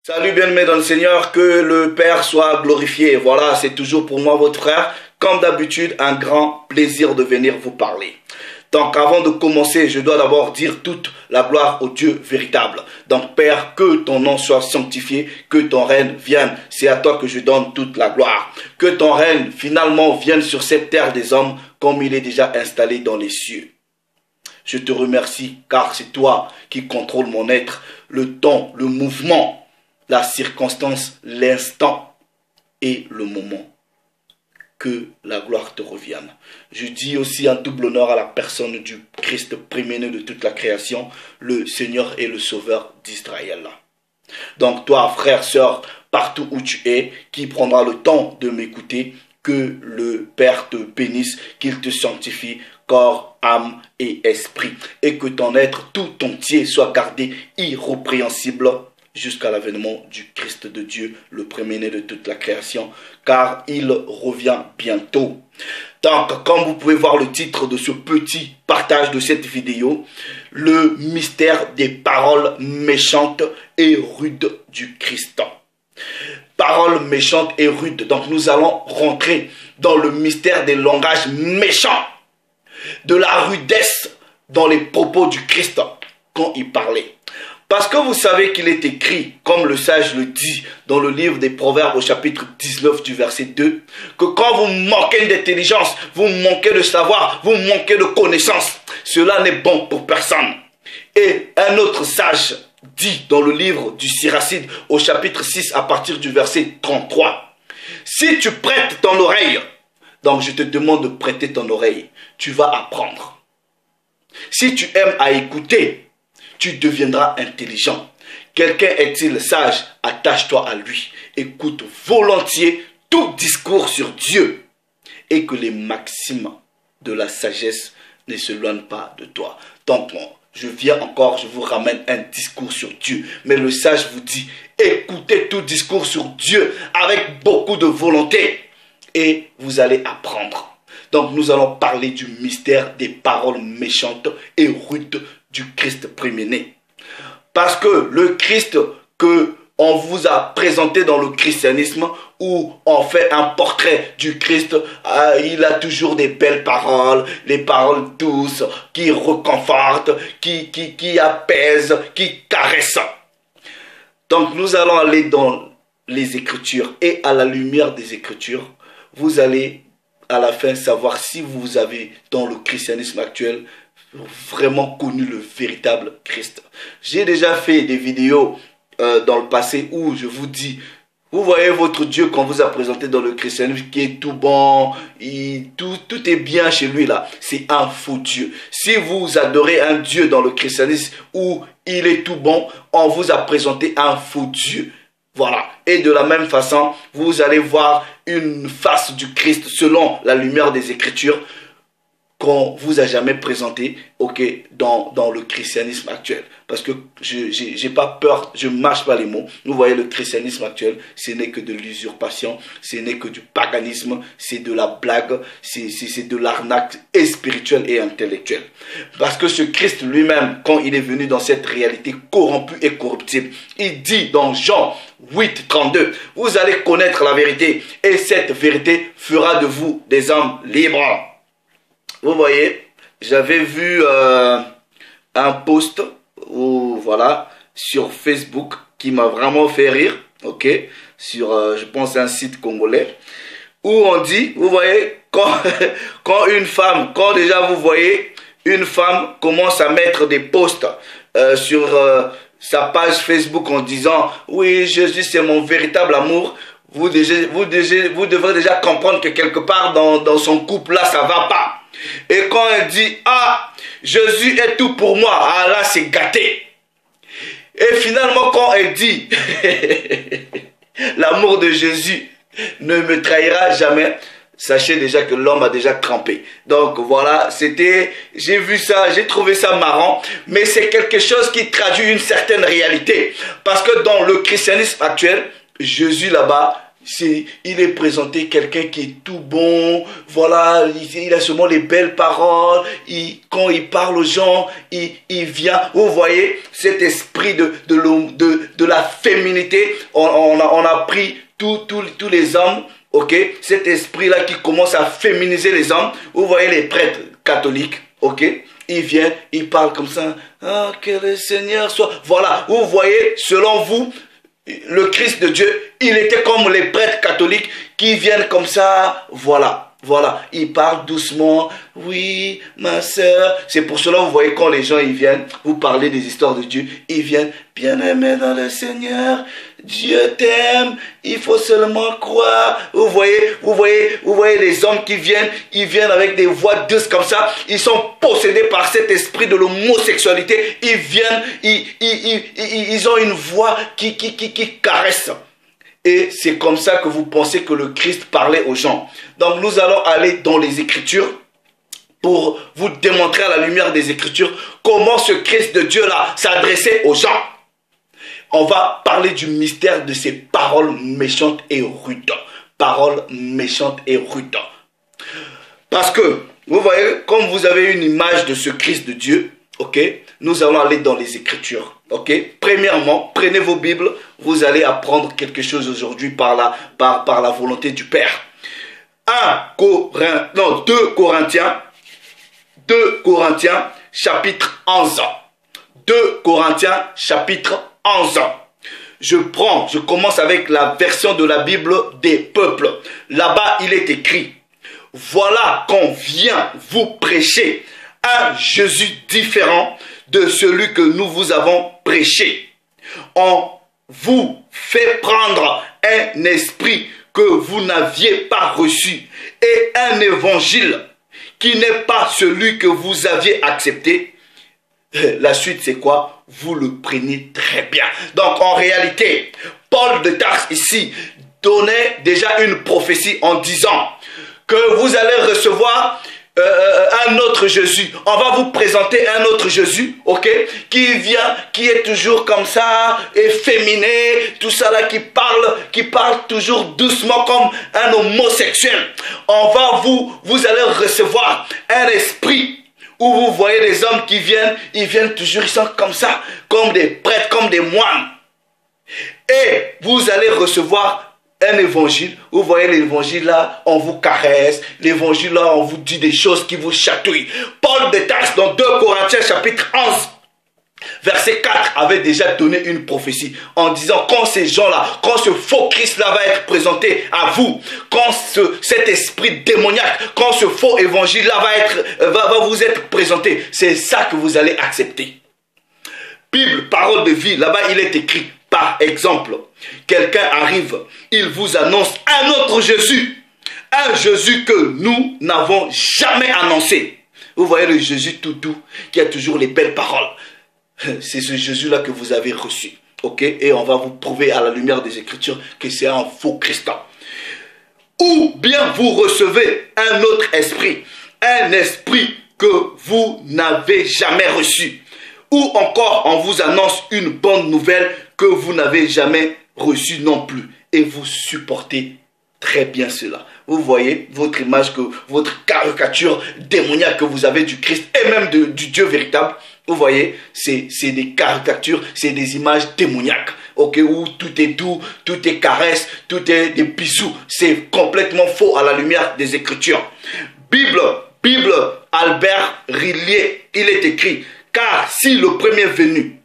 Salut bien-aimés dans le Seigneur, que le Père soit glorifié. Voilà, c'est toujours pour moi votre frère. Comme d'habitude, un grand plaisir de venir vous parler. Donc avant de commencer, je dois d'abord dire toute la gloire au Dieu véritable. Donc Père, que ton nom soit sanctifié, que ton règne vienne. C'est à toi que je donne toute la gloire. Que ton règne finalement vienne sur cette terre des hommes comme il est déjà installé dans les cieux. Je te remercie car c'est toi qui contrôles mon être, le temps, le mouvement, la circonstance, l'instant et le moment. Que la gloire te revienne. Je dis aussi un double honneur à la personne du Christ préméné de toute la création, le Seigneur et le Sauveur d'Israël. Donc toi, frère, sœur, partout où tu es, qui prendra le temps de m'écouter, que le Père te bénisse, qu'il te sanctifie, corps, âme et esprit, et que ton être tout entier soit gardé irrépréhensible jusqu'à l'avènement du Christ de Dieu, le premier-né de toute la création, car il revient bientôt. Donc, comme vous pouvez voir le titre de ce petit partage de cette vidéo, le mystère des paroles méchantes et rudes du Christ. Paroles méchantes et rudes. Donc, nous allons rentrer dans le mystère des langages méchants, de la rudesse dans les propos du Christ quand il parlait. Parce que vous savez qu'il est écrit, comme le sage le dit dans le livre des Proverbes au chapitre 19 du verset 2, que quand vous manquez d'intelligence, vous manquez de savoir, vous manquez de connaissance, cela n'est bon pour personne. Et un autre sage dit dans le livre du Siracide au chapitre 6 à partir du verset 33, si tu prêtes ton oreille, donc je te demande de prêter ton oreille, tu vas apprendre. Si tu aimes à écouter, tu deviendras intelligent. Quelqu'un est-il sage? Attache-toi à lui. Écoute volontiers tout discours sur Dieu et que les maximes de la sagesse ne s'éloignent pas de toi. Donc, je viens encore, je vous ramène un discours sur Dieu. Mais le sage vous dit, écoutez tout discours sur Dieu avec beaucoup de volonté et vous allez apprendre. Donc, nous allons parler du mystère des paroles méchantes et rudes du Christ premier-né. Parce que le Christ que on vous a présenté dans le christianisme, où on fait un portrait du Christ, il a toujours des belles paroles, les paroles douces, qui réconfortent, qui apaisent, qui caressent. Donc nous allons aller dans les Écritures et à la lumière des Écritures, vous allez à la fin savoir si vous avez dans le christianisme actuel vraiment connu le véritable Christ. J'ai déjà fait des vidéos dans le passé où je vous dis, vous voyez votre Dieu qu'on vous a présenté dans le christianisme qui est tout bon, tout est bien chez lui là. C'est un faux Dieu. Si vous adorez un Dieu dans le christianisme où il est tout bon, on vous a présenté un faux Dieu. Voilà. Et de la même façon, vous allez voir une face du Christ selon la lumière des Écritures qu'on vous a jamais présenté, dans le christianisme actuel. Parce que j'ai pas peur, je ne mâche pas les mots. Vous voyez, le christianisme actuel, ce n'est que de l'usurpation, ce n'est que du paganisme, c'est de la blague, c'est de l'arnaque et spirituelle et intellectuelle. Parce que ce Christ lui-même, quand il est venu dans cette réalité corrompue et corruptible, il dit dans Jean 8, 32, vous allez connaître la vérité et cette vérité fera de vous des hommes libres. Vous voyez, j'avais vu un post sur Facebook qui m'a vraiment fait rire, sur, je pense, un site congolais, où on dit, vous voyez, quand une femme, quand déjà vous voyez, une femme commence à mettre des posts sur sa page Facebook en disant, oui, Jésus c'est mon véritable amour, vous devrez déjà comprendre que quelque part dans son couple là, ça va pas. Et quand elle dit, ah, Jésus est tout pour moi, ah là c'est gâté. Et finalement quand elle dit, l'amour de Jésus ne me trahira jamais, sachez déjà que l'homme a déjà trempé. Donc voilà, j'ai vu ça, j'ai trouvé ça marrant, mais c'est quelque chose qui traduit une certaine réalité. Parce que dans le christianisme actuel, Jésus là-bas il est présenté quelqu'un qui est tout bon, voilà, il a seulement les belles paroles, quand il parle aux gens, il vient, vous voyez, cet esprit de la féminité, on a pris tous les hommes, ok, cet esprit-là qui commence à féminiser les hommes, vous voyez les prêtres catholiques, ok, il vient, il parle comme ça, ah, que le Seigneur soit, voilà, vous voyez, selon vous, le Christ de Dieu, il était comme les prêtres catholiques qui viennent comme ça, voilà, il parle doucement, oui, ma soeur, c'est pour cela, vous voyez, quand les gens, ils viennent, vous parlez des histoires de Dieu, ils viennent, bien-aimé dans le Seigneur, Dieu t'aime, il faut seulement croire, vous voyez les hommes qui viennent, ils viennent avec des voix douces comme ça, ils sont possédés par cet esprit de l'homosexualité, ils viennent, ils ont une voix qui caresse. Et c'est comme ça que vous pensez que le Christ parlait aux gens. Donc nous allons aller dans les Écritures pour vous démontrer à la lumière des Écritures comment ce Christ de Dieu-là s'adressait aux gens. On va parler du mystère de ces paroles méchantes et rudes. Paroles méchantes et rudes. Parce que, vous voyez, comme vous avez une image de ce Christ de Dieu, ok, nous allons aller dans les Écritures. Ok. Premièrement, prenez vos Bibles, vous allez apprendre quelque chose aujourd'hui par la volonté du Père. 2 Corinthiens, chapitre 11. 2 Corinthiens, chapitre 11. Je commence avec la version de la Bible des peuples. Là-bas, il est écrit, voilà qu'on vient vous prêcher un Jésus différent de celui que nous vous avons prêché. On vous fait prendre un esprit que vous n'aviez pas reçu et un évangile qui n'est pas celui que vous aviez accepté. La suite, c'est quoi? Vous le prenez très bien. Donc, en réalité, Paul de Tarse ici donnait déjà une prophétie en disant que vous allez recevoir un autre Jésus. On va vous présenter un autre Jésus, ok, qui vient, qui est toujours comme ça, efféminé, tout ça là, qui parle toujours doucement comme un homosexuel. Vous allez recevoir un esprit où vous voyez des hommes qui viennent, ils viennent toujours, ils sont comme ça, comme des prêtres, comme des moines. Et vous allez recevoir un évangile, vous voyez l'évangile là, on vous caresse, l'évangile là, on vous dit des choses qui vous chatouillent. Paul de Tarse dans 2 Corinthiens chapitre 11, verset 4, avait déjà donné une prophétie en disant quand ces gens-là, quand ce faux Christ là va être présenté à vous, quand cet esprit démoniaque, quand ce faux évangile là va vous être présenté, c'est ça que vous allez accepter. Bible, parole de vie, là-bas il est écrit. Par exemple, quelqu'un arrive, il vous annonce un autre Jésus. Un Jésus que nous n'avons jamais annoncé. Vous voyez le Jésus tout doux, qui a toujours les belles paroles. C'est ce Jésus-là que vous avez reçu. Ok? Et on va vous prouver à la lumière des Écritures que c'est un faux Christ. Ou bien vous recevez un autre esprit. Un esprit que vous n'avez jamais reçu. Ou encore on vous annonce une bonne nouvelle que vous n'avez jamais reçue non plus. Et vous supportez très bien cela. Vous voyez votre image, votre caricature démoniaque que vous avez du Christ et même du Dieu véritable. Vous voyez, c'est des caricatures, c'est des images démoniaques. Ok, où tout est doux, tout est caresse, tout est des bisous. C'est complètement faux à la lumière des Écritures. Bible Albert Rillier, il est écrit, car si le premier venu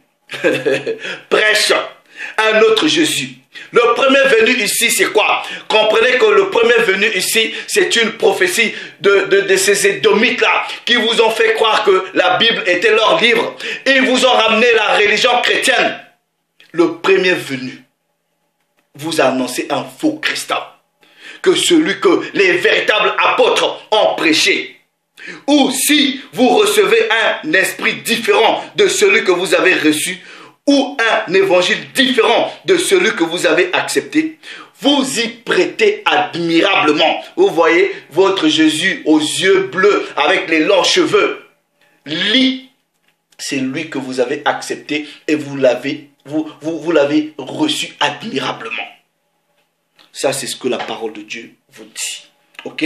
prêche un autre Jésus. Le premier venu ici, c'est quoi? Comprenez que le premier venu ici, c'est une prophétie de ces Édomites-là qui vous ont fait croire que la Bible était leur livre. Ils vous ont ramené la religion chrétienne. Le premier venu vous a annoncé un faux Christ. Que celui que les véritables apôtres ont prêché. Ou si vous recevez un esprit différent de celui que vous avez reçu, ou un évangile différent de celui que vous avez accepté, vous y prêtez admirablement. Vous voyez votre Jésus aux yeux bleus avec les longs cheveux. Lui, c'est lui que vous avez accepté et vous l'avez reçu admirablement. Ça, c'est ce que la parole de Dieu vous dit. Ok?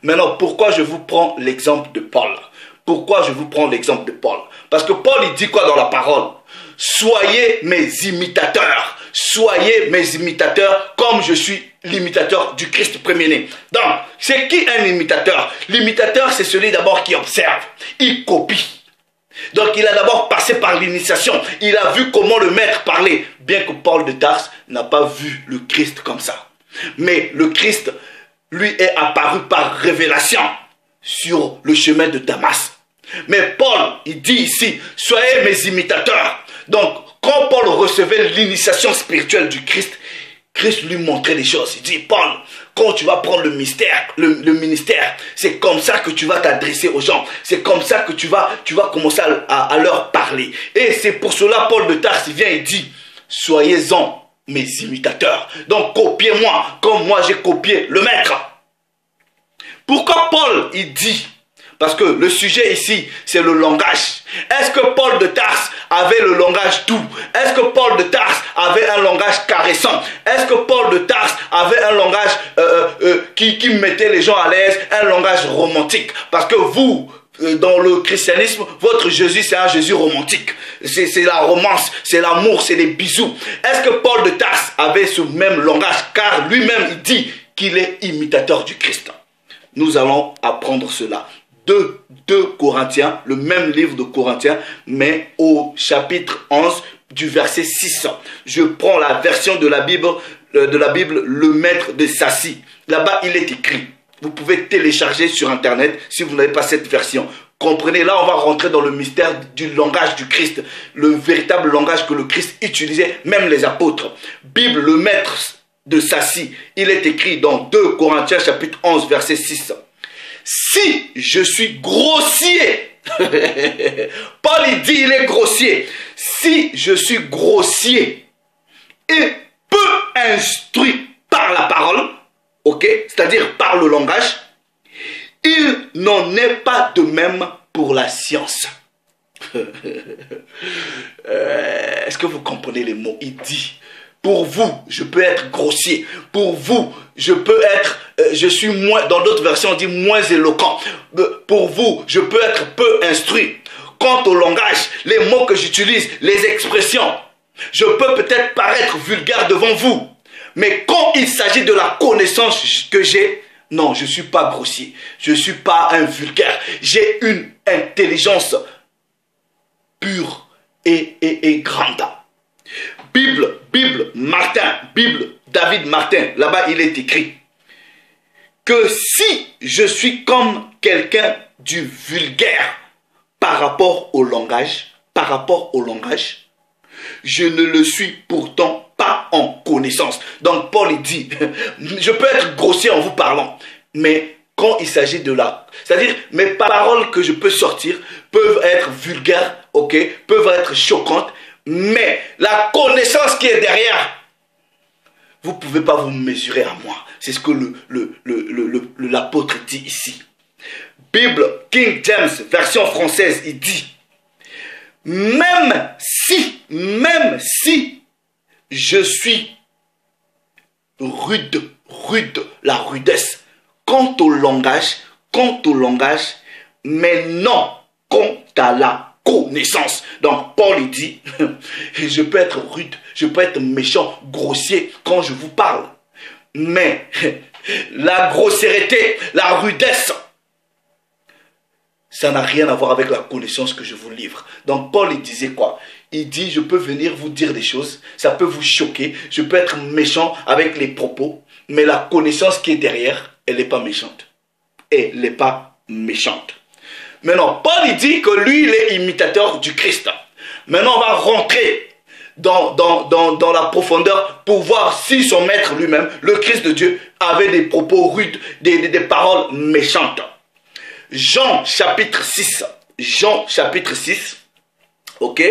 Maintenant, pourquoi je vous prends l'exemple de Paul? Pourquoi je vous prends l'exemple de Paul? Parce que Paul, il dit quoi dans la parole? Soyez mes imitateurs. Soyez mes imitateurs comme je suis l'imitateur du Christ premier-né. Donc, c'est qui un imitateur? L'imitateur, c'est celui d'abord qui observe. Il copie. Donc, il a d'abord passé par l'initiation. Il a vu comment le maître parlait. Bien que Paul de Tarse n'a pas vu le Christ comme ça. Mais le Christ, lui, est apparu par révélation sur le chemin de Damas. Mais Paul, il dit ici, soyez mes imitateurs. Donc, quand Paul recevait l'initiation spirituelle du Christ, Christ lui montrait des choses. Il dit, Paul, quand tu vas prendre le ministère, c'est comme ça que tu vas t'adresser aux gens. C'est comme ça que tu vas commencer à leur parler. Et c'est pour cela, Paul de Tarse vient et dit, soyez-en mes imitateurs. Donc, copiez-moi comme moi j'ai copié le maître. Pourquoi Paul, il dit? Parce que le sujet ici, c'est le langage. Est-ce que Paul de Tarse avait le langage doux? Est-ce que Paul de Tarse avait un langage caressant? Est-ce que Paul de Tarse avait un langage qui mettait les gens à l'aise, un langage romantique? Parce que vous, dans le christianisme, votre Jésus, c'est un Jésus romantique. C'est la romance, c'est l'amour, c'est les bisous. Est-ce que Paul de Tarse avait ce même langage? Car lui-même, il dit qu'il est imitateur du Christ. Nous allons apprendre cela. 2 Corinthiens, le même livre de Corinthiens, mais au chapitre 11 du verset 6. Je prends la version de la Bible, le maître de Sassy. Là-bas, il est écrit. Vous pouvez télécharger sur Internet si vous n'avez pas cette version. Comprenez, là, on va rentrer dans le mystère du langage du Christ. Le véritable langage que le Christ utilisait, même les apôtres. Bible, le maître de Sassy, il est écrit dans 2 Corinthiens chapitre 11 verset 6. Si je suis grossier, Paul il dit il est grossier. Si je suis grossier et peu instruit par la parole, ok, c'est-à-dire par le langage, il n'en est pas de même pour la science. Est-ce que vous comprenez les mots? Il dit, pour vous, je peux être grossier. Pour vous, je peux être, je suis moins, dans d'autres versions, on dit moins éloquent. Pour vous, je peux être peu instruit. Quant au langage, les mots que j'utilise, les expressions, je peux peut-être paraître vulgaire devant vous. Mais quand il s'agit de la connaissance que j'ai, non, je ne suis pas grossier. Je ne suis pas un vulgaire. J'ai une intelligence pure et grande. Bible Martin, Bible David Martin, là-bas il est écrit que si je suis comme quelqu'un du vulgaire par rapport au langage, je ne le suis pourtant pas en connaissance. Donc Paul il dit, je peux être grossier en vous parlant, mais quand il s'agit de là, c'est-à-dire mes paroles que je peux sortir peuvent être vulgaires, ok, peuvent être choquantes, mais la connaissance qui est derrière, vous ne pouvez pas vous mesurer à moi. C'est ce que l'apôtre dit ici. Bible King James, version française, il dit, même si je suis rude, la rudesse, quant au langage, mais non quant à la connaissance. Donc Paul il dit, je peux être rude, je peux être méchant, grossier quand je vous parle. Mais la grossièreté, la rudesse, ça n'a rien à voir avec la connaissance que je vous livre. Donc Paul il disait quoi? Il dit, je peux venir vous dire des choses, ça peut vous choquer, je peux être méchant avec les propos, mais la connaissance qui est derrière, elle n'est pas méchante. Elle n'est pas méchante. Maintenant, Paul il dit que lui, il est imitateur du Christ. Maintenant, on va rentrer dans la profondeur pour voir si son maître lui-même, le Christ de Dieu, avait des propos rudes, des paroles méchantes. Jean chapitre 6. Jean chapitre 6. Ok?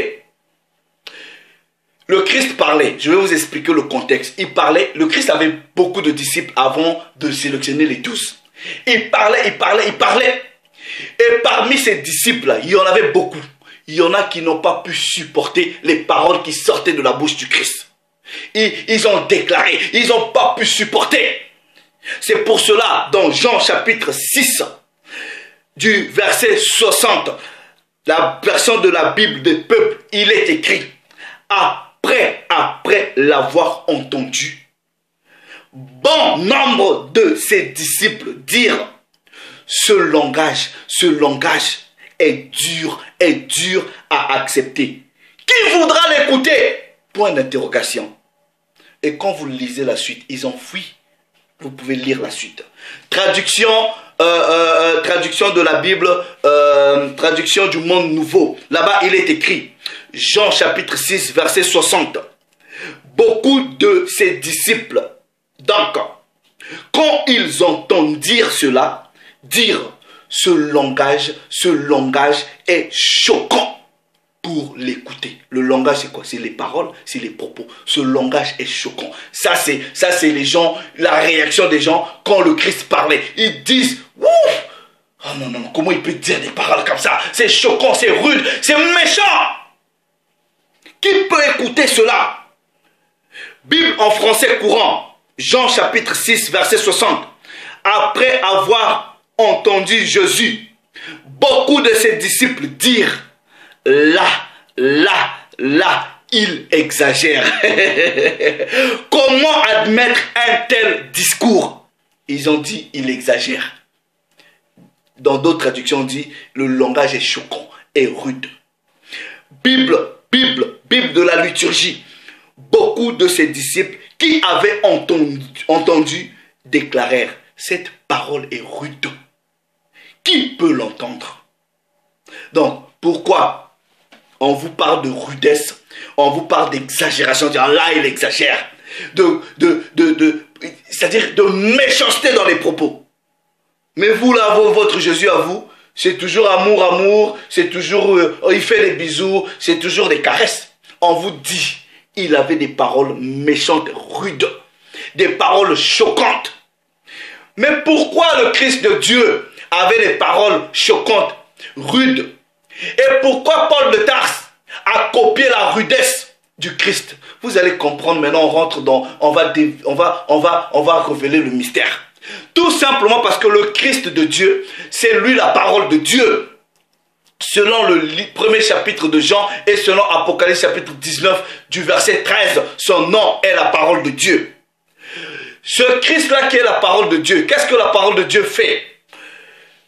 Le Christ parlait. Je vais vous expliquer le contexte. Il parlait. Le Christ avait beaucoup de disciples avant de sélectionner les 12. Il parlait. Et parmi ces disciples, il y en avait beaucoup. Il y en a qui n'ont pas pu supporter les paroles qui sortaient de la bouche du Christ. Ils ont déclaré, ils n'ont pas pu supporter. C'est pour cela, dans Jean chapitre 6, du verset 60, la version de la Bible des peuples, il est écrit, après l'avoir entendu, bon nombre de ses disciples dirent, ce langage est dur à accepter. Qui voudra l'écouter? Point d'interrogation. Et quand vous lisez la suite, ils ont fui. Vous pouvez lire la suite. Traduction de la Bible, traduction du Monde Nouveau. Là-bas, il est écrit, Jean chapitre 6, verset 60. Beaucoup de ses disciples, donc, quand ils entendirent cela, dirent, ce langage est choquant pour l'écouter. Le langage, c'est quoi? C'est les paroles, c'est les propos. Ce langage est choquant. Ça, c'est les gens, la réaction des gens quand le Christ parlait. Ils disent, ouf! Oh non, non, comment il peut dire des paroles comme ça? C'est choquant, c'est rude, c'est méchant! Qui peut écouter cela? Bible en français courant, Jean chapitre 6, verset 60. Après avoir entendu Jésus, beaucoup de ses disciples dirent, là, il exagère. Comment admettre un tel discours? Ils ont dit, il exagère. Dans d'autres traductions, on dit, le langage est choquant et rude. Bible de la liturgie. Beaucoup de ses disciples qui avaient entendu déclarèrent, cette parole est rude. Qui peut l'entendre? Donc, pourquoi on vous parle de rudesse, on vous parle d'exagération, dire là il exagère, c'est-à-dire de méchanceté dans les propos. Mais vous là, votre Jésus à vous, c'est toujours amour, c'est toujours, il fait des bisous, c'est toujours des caresses. On vous dit, il avait des paroles méchantes, rudes, des paroles choquantes. Mais pourquoi le Christ de Dieu avait des paroles choquantes, rudes? Et pourquoi Paul de Tarse a copié la rudesse du Christ? Vous allez comprendre maintenant, on rentre dans, on va révéler le mystère. Tout simplement parce que le Christ de Dieu, c'est lui la parole de Dieu. Selon le premier chapitre de Jean et selon Apocalypse chapitre 19 du verset 13, son nom est la parole de Dieu. Ce Christ-là qui est la parole de Dieu, qu'est-ce que la parole de Dieu fait?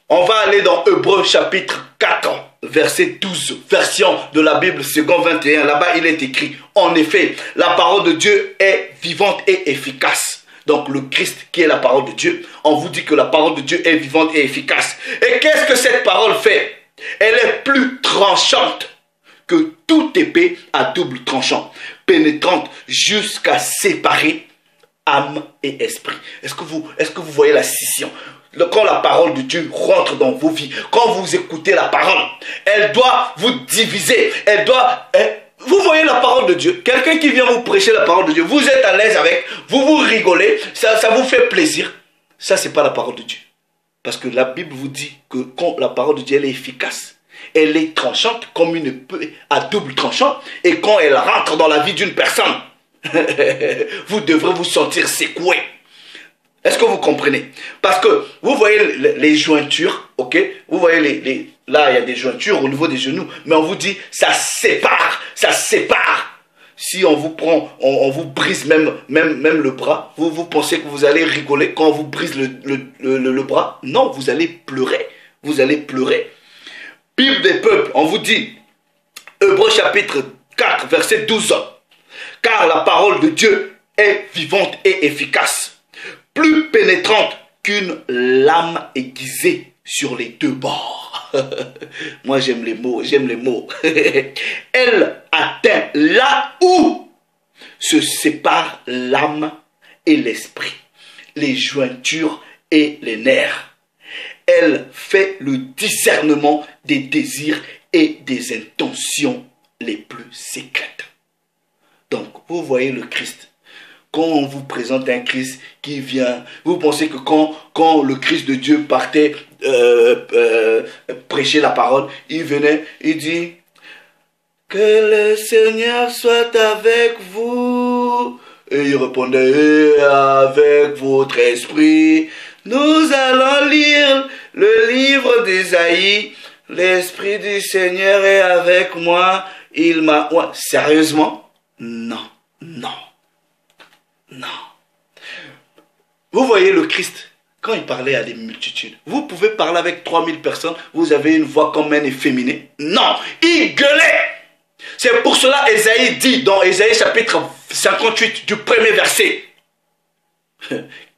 On va aller dans Hébreux chapitre 4, verset 12, version de la Bible second 21. Là-bas, il est écrit, en effet, la parole de Dieu est vivante et efficace. Donc le Christ qui est la parole de Dieu, on vous dit que la parole de Dieu est vivante et efficace. Et qu'est-ce que cette parole fait? Elle est plus tranchante que toute épée à double tranchant, pénétrante jusqu'à séparer âme et esprit. Est-ce que vous voyez la scission? Quand la parole de Dieu rentre dans vos vies, quand vous écoutez la parole, elle doit vous diviser, elle doit... Vous voyez la parole de Dieu, quelqu'un qui vient vous prêcher la parole de Dieu, vous êtes à l'aise avec, vous rigolez, ça vous fait plaisir. Ça, c'est pas la parole de Dieu. Parce que la Bible vous dit que quand la parole de Dieu elle est efficace, elle est tranchante comme une épée à double tranchant, et quand elle rentre dans la vie d'une personne, vous devrez vous sentir secoué. Est-ce que vous comprenez? Parce que vous voyez les jointures, ok? Vous voyez là il y a des jointures au niveau des genoux, mais on vous dit ça sépare, ça sépare. Si on vous prend, on vous brise même le bras, vous pensez que vous allez rigoler quand on vous brise le bras? Non, vous allez pleurer, vous allez pleurer. Bible des peuples, on vous dit, Hébreux chapitre 4, verset 12, car la parole de Dieu est vivante et efficace, plus pénétrante qu'une lame aiguisée sur les deux bords. Moi j'aime les mots, Elle atteint là où se séparent l'âme et l'esprit, les jointures et les nerfs. Elle fait le discernement des désirs et des intentions les plus secrètes. Donc, vous voyez le Christ. Quand on vous présente un Christ qui vient, vous pensez que quand le Christ de Dieu partait prêcher la parole, il venait, il dit, que le Seigneur soit avec vous. Et il répondait, et avec votre esprit, nous allons lire le livre d'Ésaïe. L'esprit du Seigneur est avec moi. Il m'a... Ouais, sérieusement? Non, non, non. Vous voyez le Christ, quand il parlait à des multitudes, vous pouvez parler avec 3000 personnes, vous avez une voix comme un efféminé. Non, il gueulait. C'est pour cela Ésaïe dit dans Ésaïe chapitre 58 du premier verset,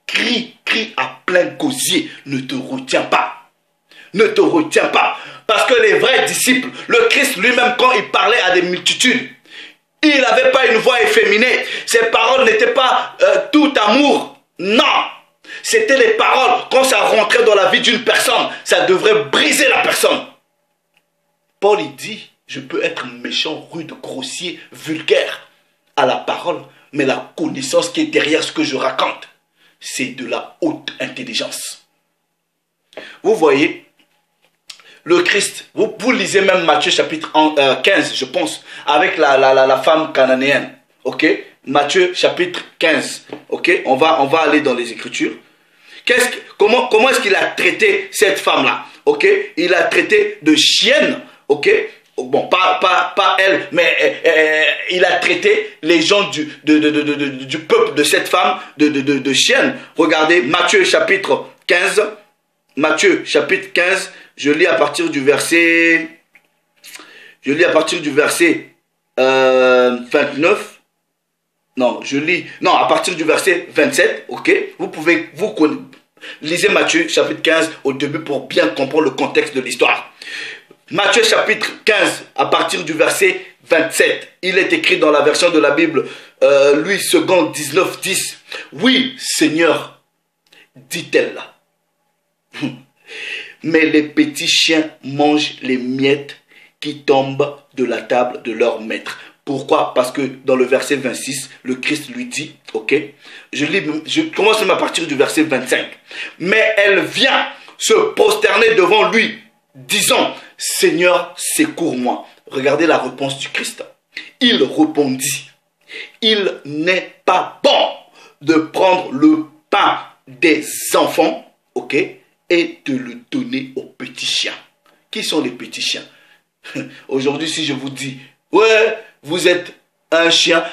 crie à plein gosier, ne te retiens pas. Ne te retiens pas. Parce que les vrais disciples, le Christ lui-même quand il parlait à des multitudes, il n'avait pas une voix efféminée. Ses paroles n'étaient pas tout amour. Non. C'était les paroles, quand ça rentrait dans la vie d'une personne, ça devrait briser la personne. Paul il dit, je peux être méchant, rude, grossier, vulgaire à la parole, mais la connaissance qui est derrière ce que je raconte, c'est de la haute intelligence. Vous voyez, le Christ, vous lisez même Matthieu chapitre 15, je pense, avec la femme cananéenne, ok? Matthieu chapitre 15, ok? On va aller dans les Écritures. Comment est-ce qu'il a traité cette femme-là, ok? Il a traité de chienne, ok? Bon, pas elle, mais il a traité les gens du peuple de cette femme de chienne. Regardez, Matthieu chapitre 15, Matthieu chapitre 15, je lis à partir du verset 29. Non, à partir du verset 27, ok? Lisez Matthieu chapitre 15 au début pour bien comprendre le contexte de l'histoire. Matthieu chapitre 15, à partir du verset 27, il est écrit dans la version de la Bible, Louis II 19, 10. Oui, Seigneur, dit-elle là. Mais les petits chiens mangent les miettes qui tombent de la table de leur maître. Pourquoi? Parce que dans le verset 26, le Christ lui dit, ok, je commence même à partir du verset 25. Mais elle vient se prosterner devant lui, disant, Seigneur, secours-moi. Regardez la réponse du Christ. Il répondit, il n'est pas bon de prendre le pain des enfants, ok, et de le donner aux petits chiens. Qui sont les petits chiens? Aujourd'hui, si je vous dis, ouais, vous êtes un chien.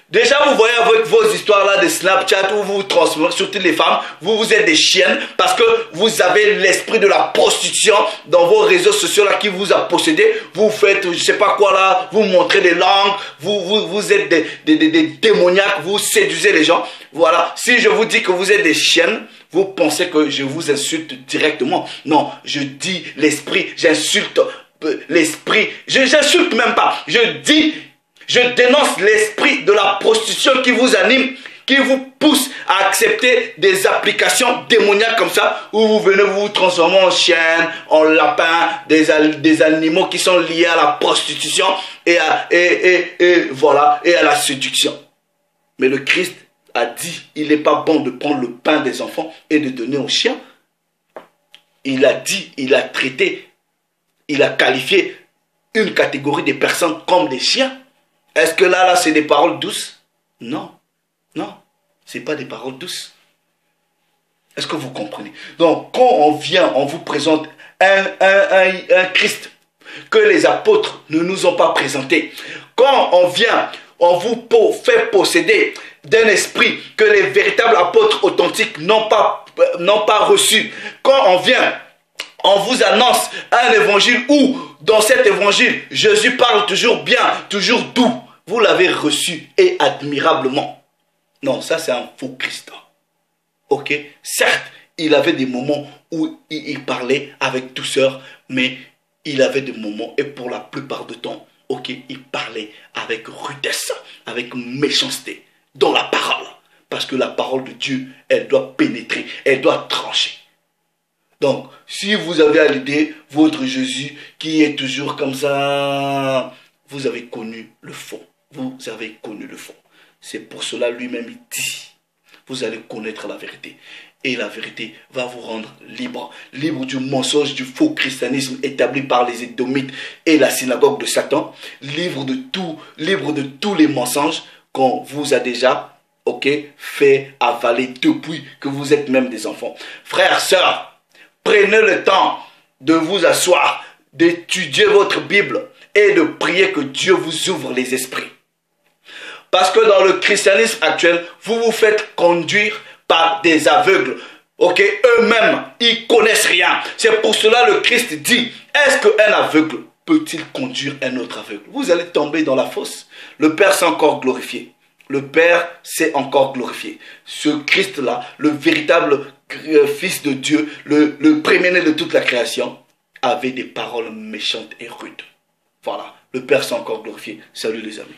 Déjà, vous voyez avec vos histoires là de Snapchat où vous vous transformez, surtout les femmes, vous êtes des chiennes parce que vous avez l'esprit de la prostitution dans vos réseaux sociaux là qui vous a possédé. Vous faites, je sais pas quoi là, vous montrez des langues, vous êtes des démoniaques, vous séduisez les gens. Voilà, si je vous dis que vous êtes des chiennes, vous pensez que je vous insulte directement. Non, je dis l'esprit, j'insulte l'esprit, j'insulte même pas, je dénonce l'esprit de la prostitution qui vous anime, qui vous pousse à accepter des applications démoniaques comme ça, où vous venez vous transformer en chien, en lapin, des animaux qui sont liés à la prostitution et à la séduction. Mais le Christ a dit, il n'est pas bon de prendre le pain des enfants et de donner aux chiens. Il a dit, il a traité, il a qualifié une catégorie de personnes comme des chiens. Est-ce que là, c'est des paroles douces? Non, non, ce n'est pas des paroles douces. Est-ce que vous comprenez? Donc, quand on vient, on vous présente un Christ que les apôtres ne nous ont pas présenté. Quand on vient, on vous fait posséder d'un esprit que les véritables apôtres authentiques n'ont pas reçu. Quand on vient, on vous annonce un évangile où, dans cet évangile, Jésus parle toujours bien, toujours doux. Vous l'avez reçu et admirablement. Non, ça c'est un faux Christ. Ok? Certes, il avait des moments où il parlait avec douceur, mais il avait des moments, et pour la plupart du temps, ok, il parlait avec rudesse, avec méchanceté, dans la parole. Parce que la parole de Dieu, elle doit pénétrer, elle doit trancher. Donc, si vous avez à l'idée votre Jésus qui est toujours comme ça, vous avez connu le fond. Vous avez connu le fond. C'est pour cela lui-même il dit, vous allez connaître la vérité. Et la vérité va vous rendre libre. Libre du mensonge, du faux christianisme établi par les Édomites et la synagogue de Satan. Libre de tous les mensonges qu'on vous a déjà ok, fait avaler depuis que vous êtes même des enfants. Frères, sœurs, prenez le temps de vous asseoir, d'étudier votre Bible et de prier que Dieu vous ouvre les esprits. Parce que dans le christianisme actuel, vous vous faites conduire par des aveugles. Ok, eux-mêmes, ils connaissent rien. C'est pour cela le Christ dit, est-ce qu'un aveugle peut-il conduire un autre aveugle? Vous allez tomber dans la fosse. Le Père s'est encore glorifié. Le Père s'est encore glorifié. Ce Christ-là, le véritable Fils de Dieu, le premier-né de toute la création, avait des paroles méchantes et rudes. Voilà, le Père s'est encore glorifié. Salut les amis.